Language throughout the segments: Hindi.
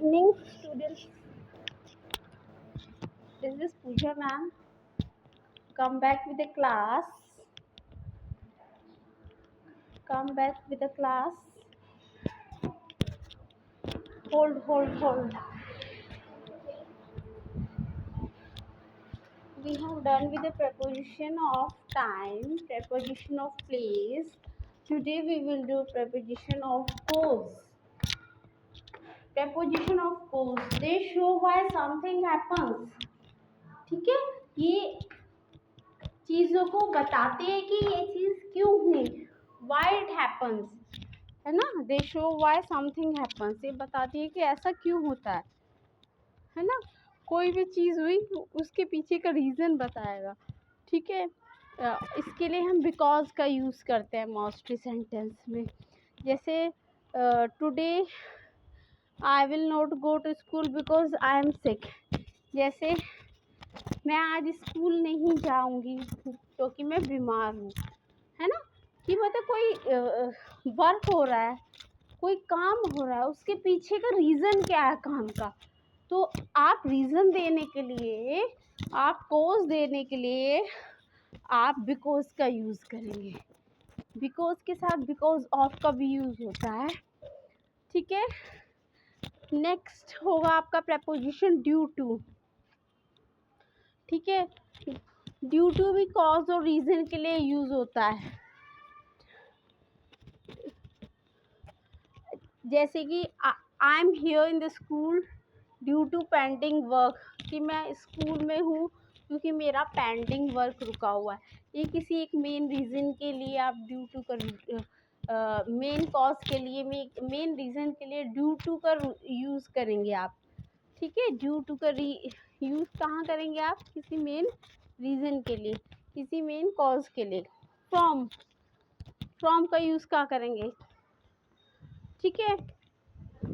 evening, students. This is Pooja, ma'am. Come back with the class. Come back with the class. Hold. We have done with the preposition of time, preposition of place. Today we will do preposition of cause. Preposition of cause. They show why something happens. ठीक है, ये चीजों को बताते हैं कि ये चीज क्यों हुई, why it happens, है ना. दे शो वाई समथिंग हैपन्स, ये बताती है कि ऐसा क्यों होता है ना. कोई भी चीज़ हुई उसके पीछे का रीज़न बताएगा. ठीक है, इसके लिए हम बिकॉज का यूज़ करते हैं मोस्टली सेंटेंस में. जैसे today I will not go to school because I am sick. जैसे मैं आज स्कूल नहीं जाऊंगी क्योंकि मैं बीमार हूँ, है ना. कि मतलब कोई वर्क हो रहा है, कोई काम हो रहा है, उसके पीछे का रीज़न क्या है काम का. तो आप रीज़न देने के लिए, आप कोज देने के लिए आप बिकॉज का यूज़ करेंगे. बिकॉज के साथ बिकॉज ऑफ का भी यूज़ होता है. ठीक है, नेक्स्ट होगा आपका प्रेपोजिशन ड्यू टू. ठीक है, ड्यू टू भी कॉज और रीज़न के लिए यूज़ होता है. जैसे कि I am here in the school due to pending work, कि मैं स्कूल में हूँ क्योंकि मेरा पेंडिंग वर्क रुका हुआ है. ये किसी एक मेन रीज़न के लिए आप ड्यू टू का मेन कॉज के लिए, मेन रीज़न के लिए ड्यू टू का यूज़ करेंगे आप. ठीक है, ड्यू टू का यूज़ कहाँ करेंगे आप, किसी मेन रीज़न के लिए, किसी मेन कॉज के लिए. फ्रॉम का यूज़ कहाँ करेंगे. ठीक है,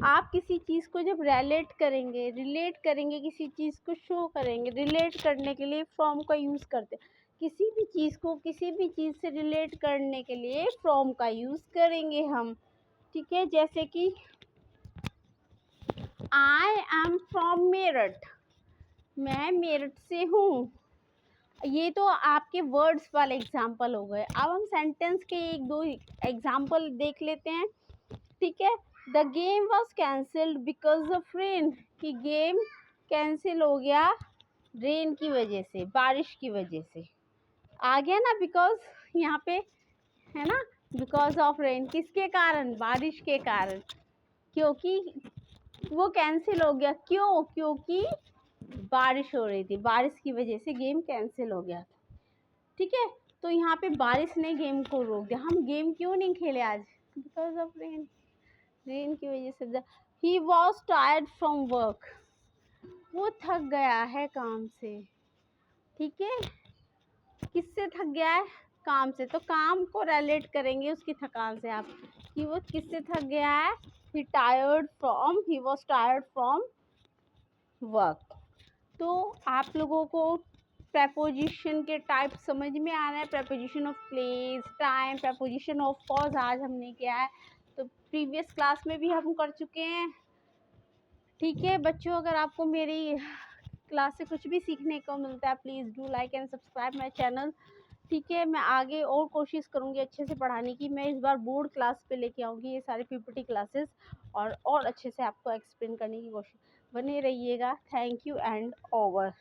आप किसी चीज़ को जब रिलेट करेंगे किसी चीज़ को शो करेंगे, रिलेट करने के लिए फ्रॉम का यूज़ करते हैं. किसी भी चीज़ को किसी भी चीज़ से रिलेट करने के लिए फ्रॉम का यूज़ करेंगे हम. ठीक है, जैसे कि आई एम फ्रॉम मेरठ, मैं मेरठ से हूँ. ये तो आपके वर्ड्स वाले एग्जाम्पल हो गए. अब हम सेंटेंस के एक दो एग्जाम्पल देख लेते हैं. ठीक है, the game was cancelled because of rain, कि गेम कैंसिल हो गया रेन की वजह से, बारिश की वजह से. आ गया ना बिकॉज यहाँ पे, है ना. बिकॉज ऑफ रेन किसके कारण, बारिश के कारण. क्योंकि वो कैंसिल हो गया, क्यों, क्योंकि बारिश हो रही थी, बारिश की वजह से गेम कैंसिल हो गया. ठीक है, तो यहाँ पे बारिश ने गेम को रोक दिया. हम गेम क्यों नहीं खेले आज, बिकॉज ऑफ रेन की वजह से. He was tired from work, वो थक गया है काम से. ठीक है, किससे थक गया है, काम से. तो काम को रिलेट करेंगे उसकी थकान से आप, कि वो किससे थक गया है. He was tired from work. तो आप लोगों को प्रेपोजिशन के टाइप समझ में आ रहा है. Preposition of place, time, preposition of cause आज हमने किया है. तो प्रीवियस क्लास में भी हम कर चुके हैं. ठीक है बच्चों, अगर आपको मेरी क्लास से कुछ भी सीखने को मिलता है, please do like and subscribe my channel. ठीक है, मैं आगे और कोशिश करूँगी अच्छे से पढ़ाने की. मैं इस बार बोर्ड क्लास पे लेके आऊँगी ये सारे पीपीटी क्लासेस, और अच्छे से आपको एक्सप्लेन करने की कोशिश. बने रहिएगा. Thank you and over.